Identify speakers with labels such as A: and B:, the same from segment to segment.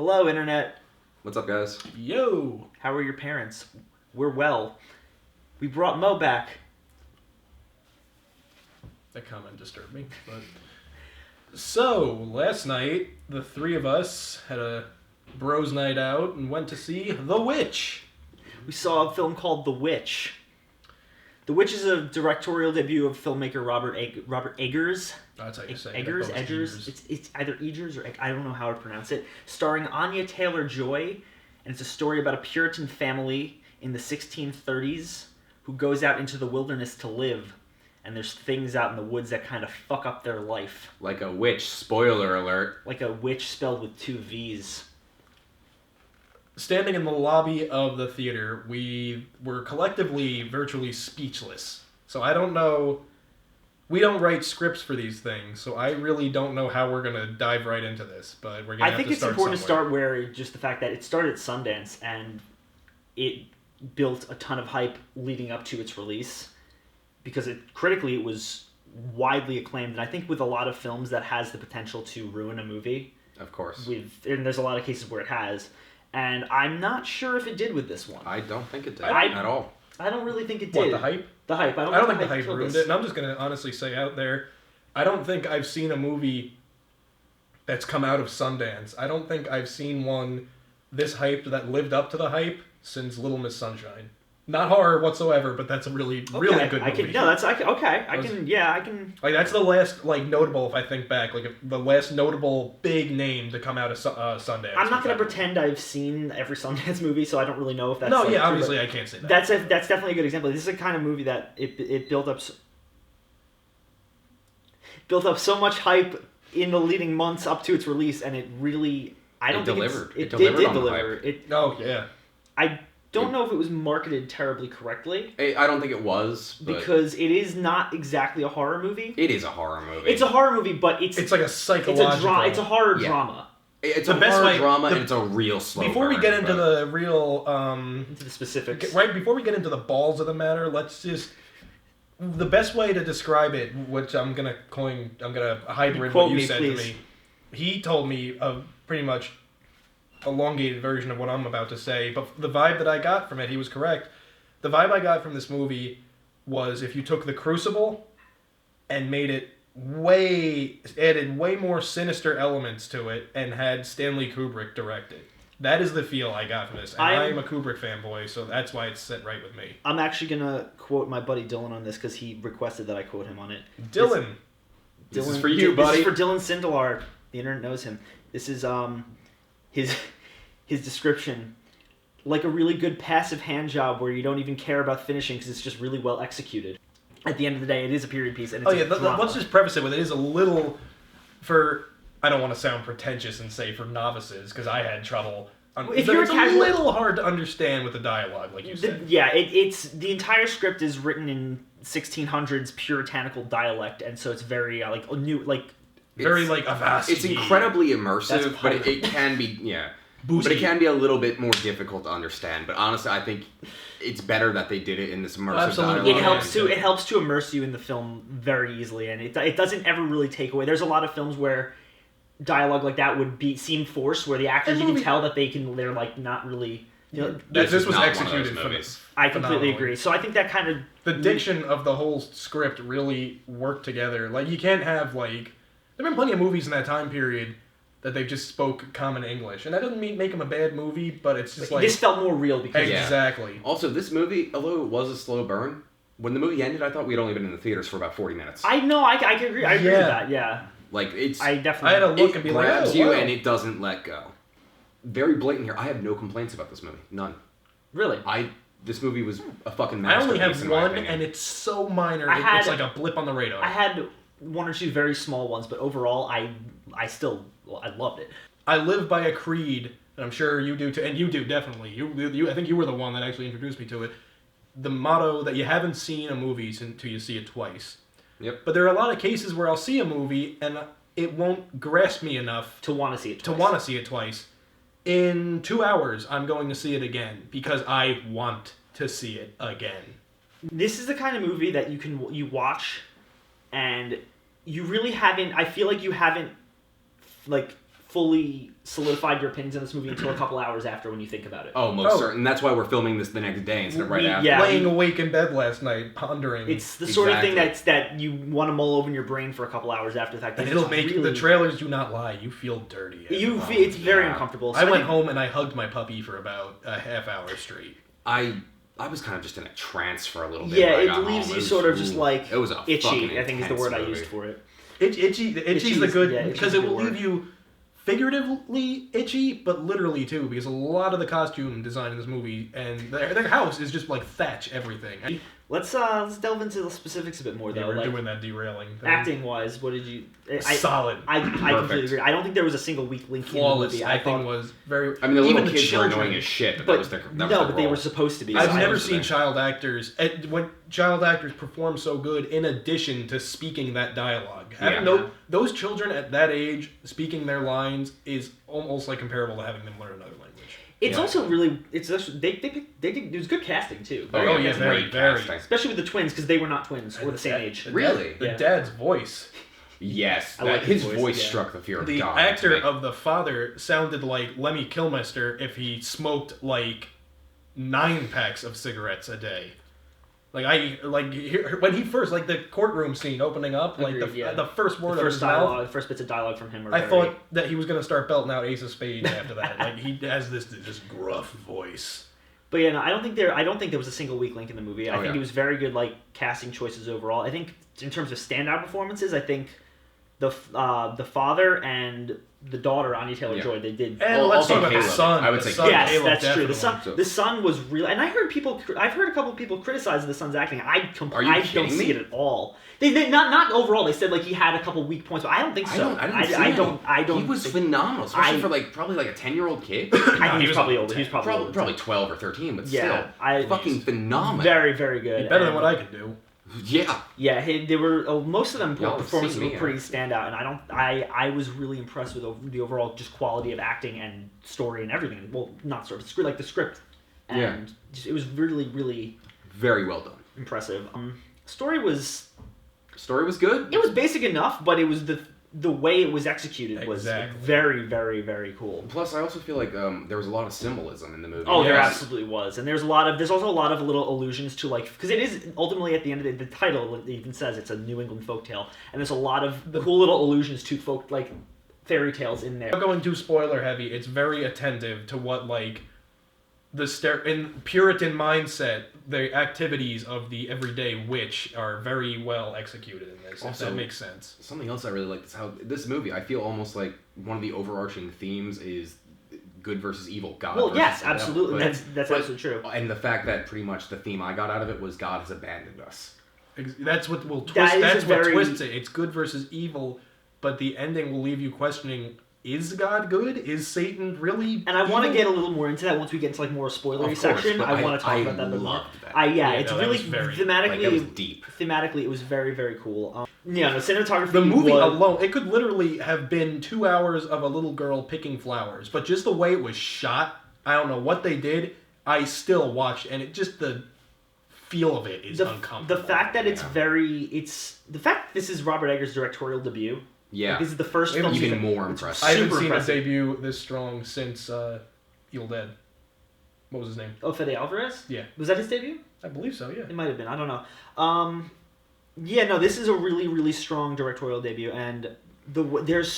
A: Hello, Internet.
B: What's up, guys?
C: Yo!
A: How are your parents? We're well. We brought Mo back.
C: That comment disturbed me. But so, last night, the three of us had a bros night out and went to see The Witch.
A: We saw a film called The Witch. The Witch is a directorial debut of filmmaker Robert Eggers.
C: That's how you say
A: Eggers?
C: it.
A: Eggers? It's either Eggers or I don't know how to pronounce it. Starring Anya Taylor-Joy, and it's a story about a Puritan family in the 1630s who goes out into the wilderness to live. And there's things out in the woods that kind of fuck up their life.
B: Like a witch, spoiler alert.
A: Like a witch spelled with 2 V's.
C: Standing in the lobby of the theater, we were collectively virtually speechless. So I don't know... We don't write scripts for these things, so I really don't know how we're going to dive right into this, but we're going to have to start
A: I think it's important
C: somewhere.
A: to start where just the fact that it started at Sundance and it built a ton of hype leading up to its release because critically it was widely acclaimed, and I think with a lot of films that has the potential to ruin a movie.
B: Of course.
A: And there's a lot of cases where it has, and I'm not sure if it did with this one.
B: I don't think it did at all.
A: I don't really think it did.
C: What, the hype?
A: The hype.
C: I don't think the hype ruined it, and I'm just going to honestly say out there, I don't think I've seen a movie that's come out of Sundance. I don't think I've seen one this hyped that lived up to the hype since Little Miss Sunshine. Not horror whatsoever, but that's a really good movie.
A: I can.
C: Like, that's the last, notable, if I think back, the last notable big name to come out of Sundance.
A: I'm not going to pretend I've seen every Sundance movie, so I don't really know if that's...
C: No, obviously I can't say that.
A: That's definitely a good example. This is a kind of movie that it built up so much hype in the leading months up to its release, and it really... It did deliver.
B: It
A: deliver. I don't know if it was marketed terribly correctly.
B: I don't think it was.
A: Because it is not exactly a horror movie.
B: It is a horror movie.
A: It's a horror movie, but it's
C: like a psychological...
A: It's a horror drama.
B: It's a horror drama, and it's a real slow
C: Before we get into the real...
A: into the specifics.
C: Right, before we get into the balls of the matter, let's just... The best way to describe it, which I'm going to hybrid what you said to me. He told me a pretty much elongated version of what I'm about to say, but the vibe that I got from it, he was correct. The vibe I got from this movie was if you took The Crucible and made it added way more sinister elements to it and had Stanley Kubrick direct it. That is the feel I got from this. And I'm a Kubrick fanboy, so that's why it's set right with me.
A: I'm actually going to quote my buddy Dylan on this because he requested that I quote him on it.
C: Dylan!
B: This is for you, buddy.
A: This is for Dylan Sindelar. The internet knows him. This is his description. Like a really good passive hand job where you don't even care about finishing because it's just really well executed. At the end of the day, it is a period piece, and it's drama.
C: Let's just preface it with it is a little I don't want to sound pretentious and say for novices, because I had trouble. It's a little hard to understand with the dialogue, like you said.
A: It's the entire script is written in 1600s puritanical dialect, and so it's very Avast.
B: It's incredibly immersive, but it can be But it can be a little bit more difficult to understand. But honestly, I think it's better that they did it in this immersive dialogue.
A: It helps to immerse you in the film very easily, and it doesn't ever really take away. There's a lot of films where dialogue like that would seem forced, where the actors, you can tell that they're like not really...
C: this was executed
A: I completely agree. So I think that kind of...
C: The diction of the whole script really worked together. Like, you can't have, there have been plenty of movies in that time period that they just spoke common English. And that doesn't make them a bad movie, but it's just
A: This felt more real because...
C: Exactly.
B: Also, this movie, although it was a slow burn, when the movie ended, I thought we'd only been in the theaters for about 40 minutes.
A: I know, I can agree. I agree with that, yeah.
B: I
C: had to look and be like,
B: it grabs you and it doesn't let go. Very blatant here. I have no complaints about this movie. None.
A: Really?
B: This movie was a fucking masterpiece.
C: I only have one, and it's so minor. It's like a blip on the radar.
A: I had one or two very small ones, but overall, I loved it.
C: I live by a creed, and I'm sure you do too, and you do definitely. You I think you were the one that actually introduced me to it. The motto that you haven't seen a movie until you see it twice.
B: Yep.
C: But there are a lot of cases where I'll see a movie and it won't grasp me enough
A: to want to see it twice.
C: In 2 hours, I'm going to see it again because I want to see it again.
A: This is the kind of movie that you watch, and you really haven't. I feel like you haven't fully solidified your opinions on this movie until a couple hours after when you think about it.
B: Oh, most certain. That's why we're filming this the next day instead of right after.
C: Yeah, laying awake in bed last night, pondering.
A: It's the sort of thing that you want to mull over in your brain for a couple hours after the fact.
C: And it'll make the trailers do not lie. You feel dirty.
A: It's very uncomfortable.
C: So I went home and I hugged my puppy for about a half hour straight.
B: I was kind of just in a trance for a little bit.
A: Yeah, it leaves you sort of just like
B: it was
A: itchy. I think is the word I used for it.
C: Itchy's the good because it will leave you figuratively itchy, but literally too, because a lot of the costume design in this movie and their house is just like thatch everything.
A: Let's delve into the specifics a bit more, though.
C: Yeah, we're doing that derailing thing.
A: Acting-wise, what did you...
C: Solid.
A: I completely agree. I don't think there was a single weak link in the movie.
C: Acting was very...
B: I mean, the little kids were annoying as shit, but
A: but they were supposed to be.
C: I've never seen child actors... When child actors perform so good in addition to speaking that dialogue. Those children at that age speaking their lines is almost like comparable to having them learn another language.
A: It's also really... It was good casting, too.
C: Very casting.
A: Especially with the twins, because they were not twins, or the same age.
B: Really?
C: The dad's voice.
B: Yes, his voice struck the fear of
C: God. The actor of the father sounded like Lemmy Kilmister if he smoked, like, 9 packs of cigarettes a day. When he first, like, the courtroom scene opening up, like, the first word of his mouth...
A: The first bits of dialogue from him
C: I thought that he was going to start belting out Ace of Spades after that. Like, he has this gruff voice.
A: But yeah, no, I don't think there was a single weak link in the movie. I think it was very good, like, casting choices overall. I think in terms of standout performances, I think the father and the daughter, Anya Taylor-Joy, they did.
C: And let's talk about the son.
B: I would say
A: yes,
C: Caleb,
A: that's
C: definitely.
A: true. The son was really, and I've heard a couple of people criticize the son's acting. I don't see it at all. They not overall. They said like he had a couple weak points, but I don't think so. I don't.
B: He was phenomenal, especially for probably a 10-year-old kid.
A: I think he was probably older. He was
B: probably 12 or 13, but still, fucking phenomenal.
A: Very, very good.
C: Better than what I could do.
B: Yeah.
A: Yeah, they were most of them performances were pretty standout, and I was really impressed with the overall just quality of acting and story and everything. Well, not story, but like the script, and it was really, really
B: very well done.
A: Impressive. Story was
B: good.
A: It was basic enough, but it was the way it was executed was very, very, very cool.
B: Plus, I also feel like there was a lot of symbolism in the movie.
A: Oh, there absolutely was, and there's also a lot of little allusions to because it is ultimately at the end of the title it even says it's a New England folktale, and there's a lot of cool little allusions to fairy tales in there.
C: Without going too spoiler heavy, it's very attentive to what in Puritan mindset, the activities of the everyday witch are very well executed in this. Also, if that makes sense.
B: Something else I really like is how this movie, I feel almost like one of the overarching themes is good versus evil, God.
A: Well, yes, absolutely. That's absolutely true.
B: And the fact that pretty much the theme I got out of it was God has abandoned us.
C: That's what will twist. That's what twists it. It's good versus evil, but the ending will leave you questioning. Is God good? Is Satan really
A: And I want to get a little more into that once we get into more spoilery section. I want to talk about that a little more. It's really thematically
B: it was deep.
A: Thematically, it was very, very cool. The cinematography.
C: The movie alone, it could literally have been 2 hours of a little girl picking flowers, but just the way it was shot, I don't know what they did. I still watched, and the feel of it is uncomfortable.
A: The fact that the fact this is Robert Eggers' directorial debut.
B: Yeah.
A: This is the first film.
B: Even more impressive.
C: I haven't seen a debut this strong since Evil Dead. What was his name?
A: Oh, Fede Alvarez?
C: Yeah.
A: Was that his debut?
C: I believe so, yeah.
A: It might have been. I don't know. This is a really, really strong directorial debut, and there's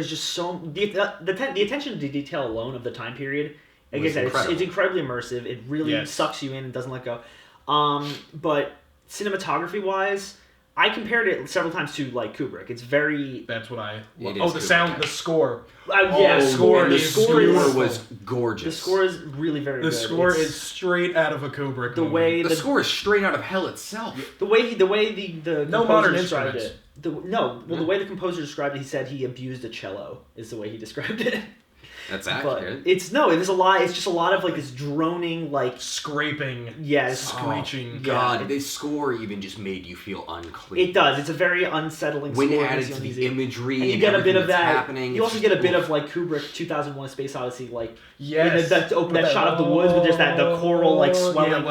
A: just so the attention to detail alone of the time period. Like I said, it's incredibly immersive. It really sucks you in and doesn't let go. But cinematography-wise, I compared it several times to Kubrick. It's very.
C: That's what I. The sound, the score.
A: The score.
B: The score was gorgeous.
A: The score is really very good.
C: The score is straight out of a Kubrick
B: movie. The score is straight out of hell itself.
A: The way the
C: no modern instruments.
A: The way the composer described it, he said he abused a cello. Is the way he described it.
B: That's accurate.
A: There's a lot. It's just a lot of this droning
C: scraping, screeching.
B: God, the score even just made you feel unclean.
A: It does. It's a very unsettling
B: when
A: score.
B: When added to the imagery, and
A: you get a bit of that.
B: Happening,
A: you also get a bit of Kubrick 2001: A Space Odyssey,
C: that
A: shot of the woods, but there's the choral swelling.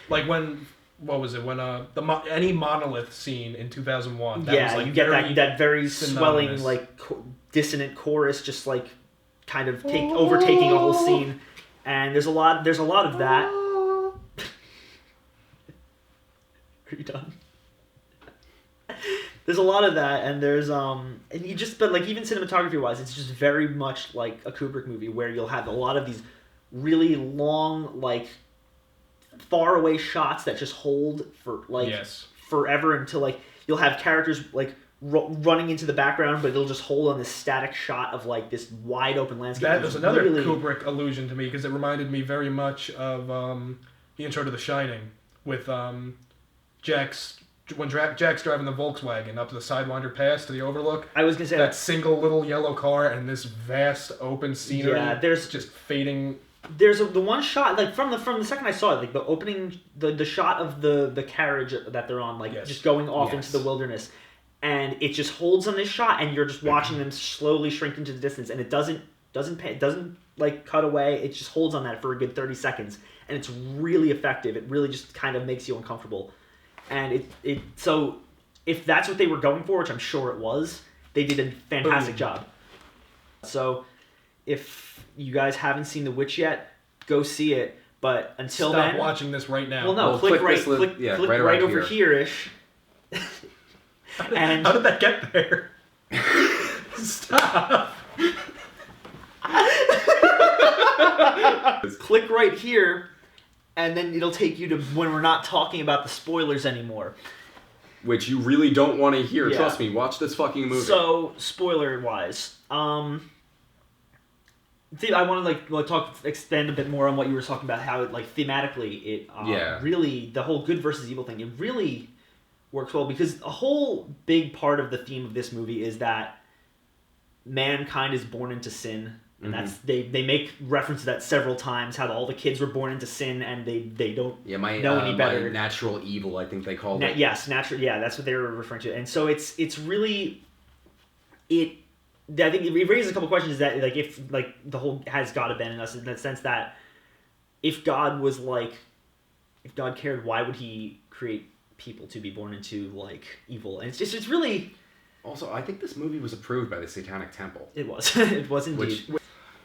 C: Like when. What was it when any monolith scene in 2001?
A: You get that very swelling dissonant chorus, just kind of overtaking a whole scene, and there's a lot of that. Are you done? There's a lot of that, and there's but like even cinematography wise, it's just very much like a Kubrick movie where you'll have a lot of these really long, like far away shots that just hold for like forever until like you'll have characters like running into the background, but it'll just hold on this static shot of like this wide open landscape.
C: That was another Kubrick allusion to me because it reminded me very much of the intro to The Shining with Jack's driving the Volkswagen up the Sidewinder Pass to the Overlook.
A: I was gonna say
C: that single little yellow car and this vast open scenery.
A: Yeah, there's
C: just fading.
A: There's the one shot like from the second I saw it, like the opening, the shot of the carriage that they're on, like just going off into the wilderness, and it just holds on this shot, and you're just watching them slowly shrink into the distance, and it doesn't like cut away. It just holds on that for a good 30 seconds, and it's really effective. It really just kind of makes you uncomfortable. And so if that's what they were going for, which I'm sure it was, they did a fantastic job. So if you guys haven't seen The Witch yet, go see it. But until then,
C: stop watching this right now.
A: Well, no, click right over here-ish. And
C: how did that get there? Stop.
A: Click right here. And then it'll take you to when we're not talking about the spoilers anymore.
B: Which you really don't want to hear. Yeah. Trust me, watch this fucking movie.
A: So, spoiler-wise, I want to expand a bit more on what you were talking about, how thematically it really, the whole good versus evil thing, it really works well, because a whole big part of the theme of this movie is that mankind is born into sin. And that's they make reference to that several times, how all the kids were born into sin and they don't know any better.
B: My natural evil, I think they called it.
A: Yes, natural. Yeah, that's what they were referring to. And so it's really I think it raises a couple questions that if the whole has God abandoned us, in the sense that if God cared, why would He create people to be born into evil? And it's really.
B: Also, I think this movie was approved by the Satanic Temple.
A: It was. It was indeed.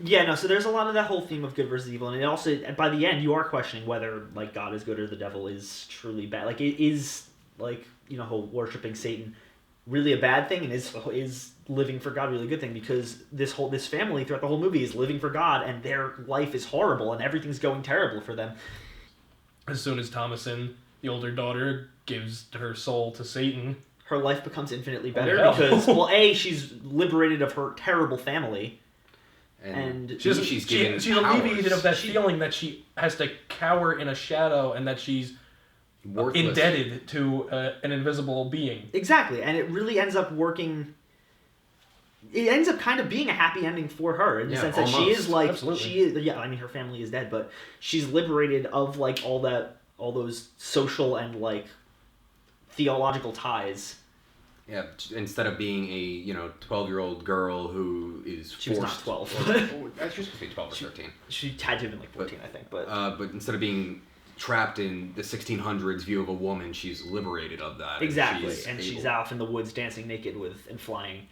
A: So there's a lot of that whole theme of good versus evil, and it also, by the end, you are questioning whether God is good or the devil is truly bad. Is worshipping Satan really a bad thing, and is living for God really a good thing? Because this family throughout the whole movie is living for God, and their life is horrible, and everything's going terrible for them.
C: As soon as Thomasin, the older daughter, gives her soul to Satan,
A: her life becomes infinitely better because, she's liberated of her terrible family. And
C: she's alleviated of that feeling that she has to cower in a shadow and that she's worthless, indebted to an invisible being.
A: Exactly, and it really ends up working. It ends up kind of being a happy ending for her in the sense that she is her family is dead, but she's liberated of all those social and theological ties.
B: Yeah, instead of being a 12-year-old girl who is
A: she
B: forced...
A: was not 12.
B: She was supposed to be 12 or 13.
A: She had to have been 14, I think. But
B: instead of being trapped in the 1600s view of a woman, she's liberated of that.
A: Exactly, and she's off in the woods dancing naked and flying.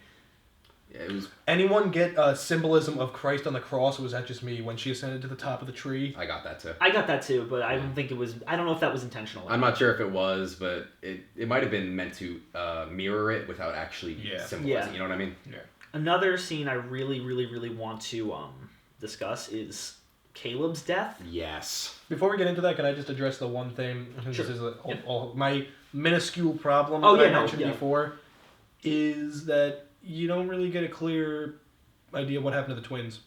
B: Yeah, it was.
C: Anyone get a symbolism of Christ on the cross, or was that just me when she ascended to the top of the tree?
B: I got that too.
A: But I don't think it was. I don't know if that was intentional.
B: I'm not sure if it was, but it might have been meant to mirror it without actually symbolizing.
A: Yeah.
B: You know what I mean?
C: Yeah.
A: Another scene I really, really, really want to discuss is Caleb's death.
B: Yes.
C: Before we get into that, can I just address the one thing?
A: Sure.
C: This is my minuscule problem I mentioned before, is that you don't really get a clear idea what happened to the twins.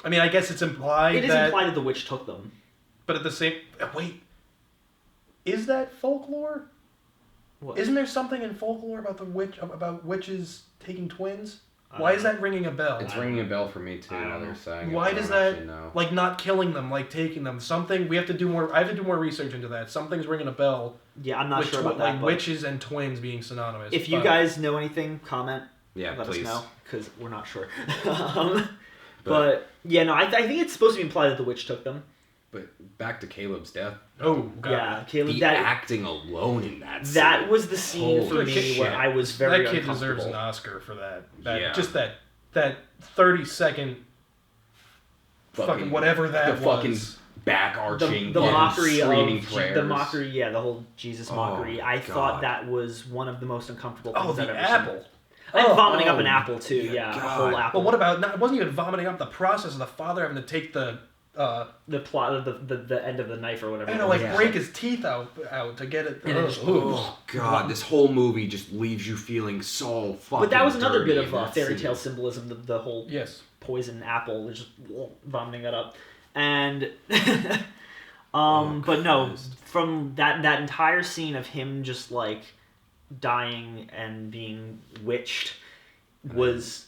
C: I mean, I guess it's implied.
A: It is implied that the witch took them.
C: But at the same... Wait. Is that folklore? What? Isn't there something in folklore about witches taking twins? Why is that ringing a bell?
B: It's ringing a bell for me too. Now they're saying.
C: Why does that not killing them, taking them? Something we have to do more. I have to do more research into that. Something's ringing a bell.
A: Yeah, I'm not sure about that.
C: Witches and twins being synonymous.
A: If you guys know anything, comment.
B: Yeah,
A: let
B: please.
A: us know, because we're not sure. But I think it's supposed to be implied that the witch took them.
B: But back to Caleb's death.
C: Oh, God.
A: Yeah, Caleb.
B: Acting alone in that scene.
A: That was the scene for me where I was very uncomfortable.
C: That kid deserves an Oscar for that. Just that that 30-second fucking whatever that
B: the
C: was.
B: Fucking back arching,
A: the mockery
B: screaming
A: of
B: prayers.
A: the mockery, the whole Jesus mockery. I thought that was one of the most uncomfortable things I've ever
C: apple.
A: seen. And vomiting up an apple too, a whole apple.
C: But what about? It wasn't even vomiting up the process of the father having to take the
A: plot of the end of the knife or whatever.
C: And break his teeth out to get it.
B: Oh god, this whole movie just leaves you feeling so fucking.
A: But that was another bit of fairy tale symbolism. The whole poison apple, just vomiting that up, and but no, from that entire scene of him just like dying and being witched was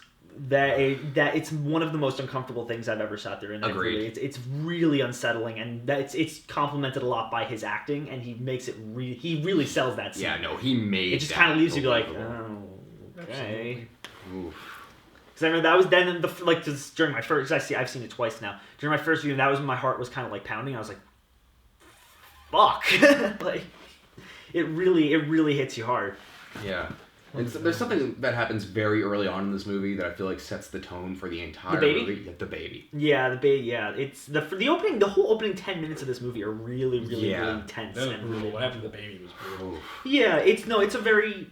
A: that it's one of the most uncomfortable things I've ever sat through. And
B: agreed.
A: It's really unsettling, and it's complimented a lot by his acting, and he makes it he really sells that scene.
B: Yeah, no, he made
A: it. Just kind of leaves you like, oh, okay. Because I remember that was then just during my first. I've seen it twice now. During my first viewing, that was when my heart was kind of like pounding. I was like, fuck, like. It really hits you hard.
B: Yeah. And there's something that happens very early on in this movie that I feel like sets the tone for the entire movie. Yeah, the baby.
A: Yeah, the baby. Yeah, it's the whole opening 10 minutes of this movie are really tense.
C: That was brutal. What happened to the baby was brutal.
A: Yeah, it's a very.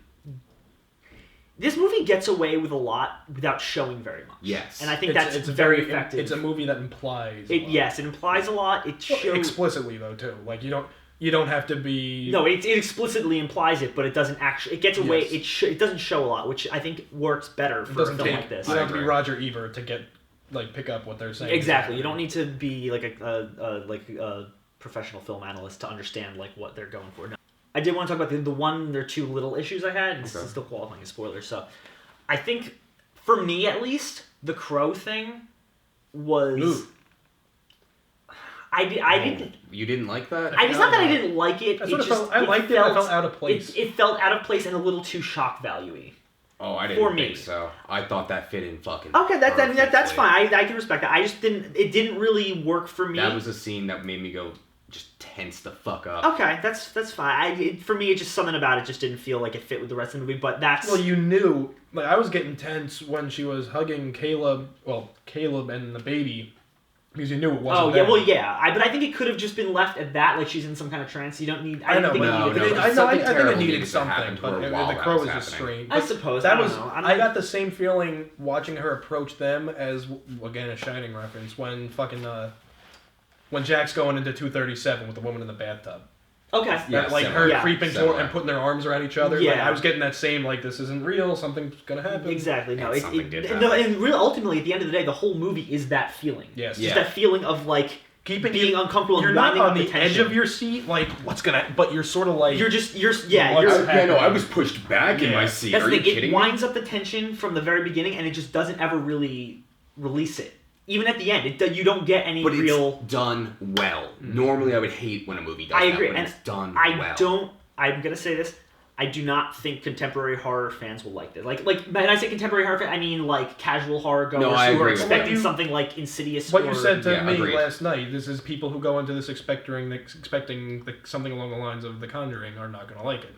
A: This movie gets away with a lot without showing very much.
B: Yes,
A: and I think it's very effective.
C: It's a movie that implies.
A: Yes, it implies a lot. It shows
C: explicitly though too. Like you don't have to be.
A: No, it explicitly implies it, but it doesn't actually. It gets away. Yes. It doesn't show a lot, which I think works better for a film like this.
C: You don't have to be Roger Ebert to pick up what they're saying.
A: Exactly. You don't need to be like a professional film analyst to understand like what they're going for. No. I did want to talk about the one or two little issues I had, and this is still qualifying as spoilers. So, I think for me at least, the crow thing was.
C: Ooh.
A: I didn't.
B: You didn't like that?
A: It's not that I didn't like it.
C: I liked it. I felt out of place.
A: It felt out of place and a little too shock value-y.
B: Oh, I didn't think so. I thought that fit in fucking.
A: Okay, that's fine. I can respect that. I just didn't. It didn't really work for me.
B: That was a scene that made me go just tense the fuck up.
A: Okay, that's fine. For me, it's just something about it just didn't feel like it fit with the rest of the movie. But that's.
C: Well, you knew. Like I was getting tense when she was hugging Caleb. Well, Caleb and the baby. Because you knew it wasn't.
A: Oh yeah, well yeah. But I think it could have just been left at that, like she's in some kind of trance. You don't need. I think
C: it needed something, but the crow was just strange.
A: I suppose
C: that was. I got the same feeling watching her approach them as again a Shining reference when Jack's going into 237 with the woman in the bathtub.
A: Okay.
C: Yeah, creeping toward and putting their arms around each other.
A: Yeah.
C: Like, I was getting that same this isn't real. Something's gonna happen.
A: Exactly. No.
B: Something did happen.
A: And really, ultimately, at the end of the day, the whole movie is that feeling.
C: Yes.
A: Just that feeling of being uncomfortable.
C: You're
A: and
C: not on
A: the
C: edge of your seat. What's gonna? But you're sort of like.
B: I was pushed back in my seat.
A: That's
B: Are
A: the
B: you
A: thing.
B: kidding
A: It winds up the tension from the very beginning, and it just doesn't ever really release it. Even at the end, you don't get any real.
B: It's done well. Normally, I would hate when a movie does
A: I agree,
B: but
A: and
B: it's done well.
A: I'm gonna say this. I do not think contemporary horror fans will like this. Like when I say contemporary horror, I mean casual horror goers who are expecting something like Insidious.
C: What you said to me last night. This is people who go into this expecting something along the lines of The Conjuring are not gonna like it.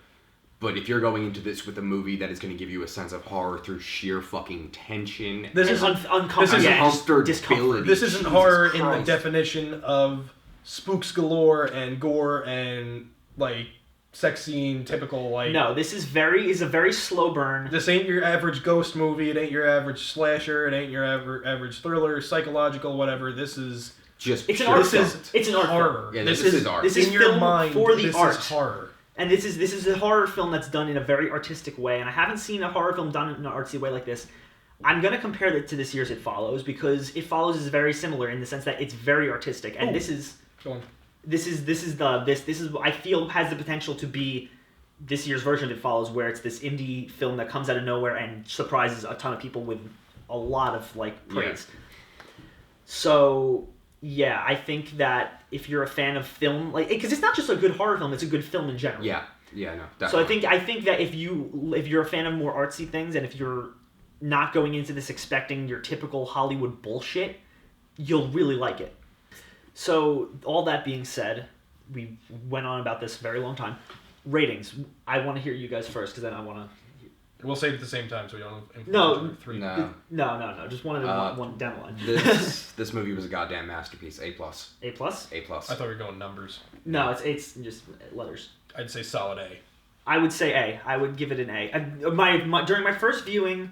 B: But if you're going into this with a movie that is going to give you a sense of horror through sheer fucking tension,
C: this is
B: uncomfortability.
C: This isn't horror in the definition of spooks galore and gore and sex scene typical
A: No, this is a very slow burn.
C: This ain't your average ghost movie. It ain't your average slasher. It ain't your average thriller, psychological, whatever. This is
A: it's an art film. It's an art
C: horror.
B: Yeah, this is art.
A: This is
C: in your mind
A: for the
C: this
A: art.
C: Is horror.
A: And this is a horror film that's done in a very artistic way, and I haven't seen a horror film done in an artsy way like this. I'm gonna compare it to this year's It Follows because It Follows is very similar in the sense that it's very artistic, and this is I feel has the potential to be this year's version of It Follows, where it's this indie film that comes out of nowhere and surprises a ton of people with a lot of praise. Yeah. So. Yeah, I think that if you're a fan of film, because it's not just a good horror film; it's a good film in general.
B: Yeah, no, definitely.
A: So I think that if you're a fan of more artsy things, and if you're not going into this expecting your typical Hollywood bullshit, you'll really like it. So all that being said, we went on about this a very long time. Ratings. I want to hear you guys first, because then I want to.
C: We'll say it at the same time so we don't.
A: No,
C: three.
A: No. Just one down the line.
B: This movie was a goddamn masterpiece. A+.
A: A+?
B: A+.
C: I thought we were going numbers.
A: No, it's just letters.
C: I'd say solid A.
A: I would say A. I would give it an A. During my first viewing,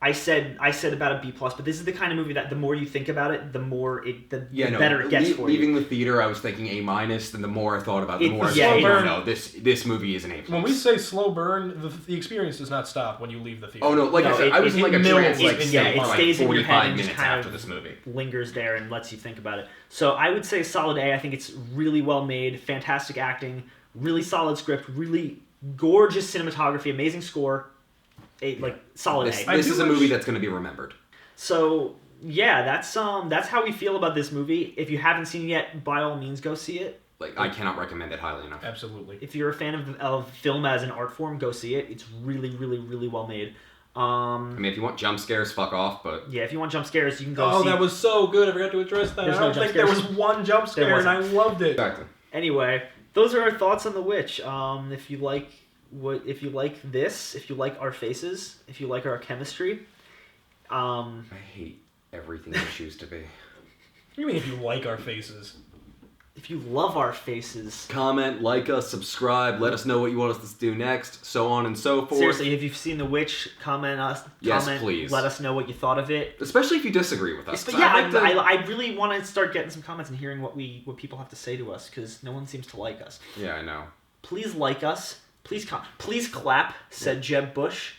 A: I said about a B+, but this is the kind of movie that the more you think about it, the more better it gets for you.
B: Leaving the theater, I was thinking A-, and the more I thought about it, the more I was like, no, this movie is an A+.
C: When we say slow burn, the experience does not stop when you leave the theater.
B: Oh no, I said, I was in like a trance state
A: it stays in your head and
B: minutes after this movie.
A: Lingers there and lets you think about it. So I would say solid A. I think it's really well made, fantastic acting, really solid script, really gorgeous cinematography, amazing score. Solid A.
B: This is a movie that's going to be remembered. So
A: yeah, that's how we feel about this movie. If you haven't seen it yet, by all means, go see it.
B: I cannot recommend it highly enough.
C: Absolutely.
A: If you're a fan of film as an art form, go see it. It's really, really, really well made.
B: If you want jump scares, fuck off. But
A: yeah, if you want jump scares, you can go.
C: Oh, that was so good. I forgot to address that. I don't think there was one jump scare, and I loved it.
B: Exactly.
A: Anyway, those are our thoughts on The Witch. If you like this, if you like our faces, if you like our chemistry,
B: I hate everything you choose to be.
C: What do you mean if you like our faces?
A: If you love our faces,
B: comment, like us, subscribe, let us know what you want us to do next, so on and so forth.
A: Seriously, if you've seen The Witch, comment us.
B: Yes, please.
A: Let us know what you thought of it.
B: Especially if you disagree with us.
A: I really want to start getting some comments and hearing what people have to say to us, because no one seems to like us.
B: Yeah, I know.
A: Please like us. Please clap, said Jeb Bush.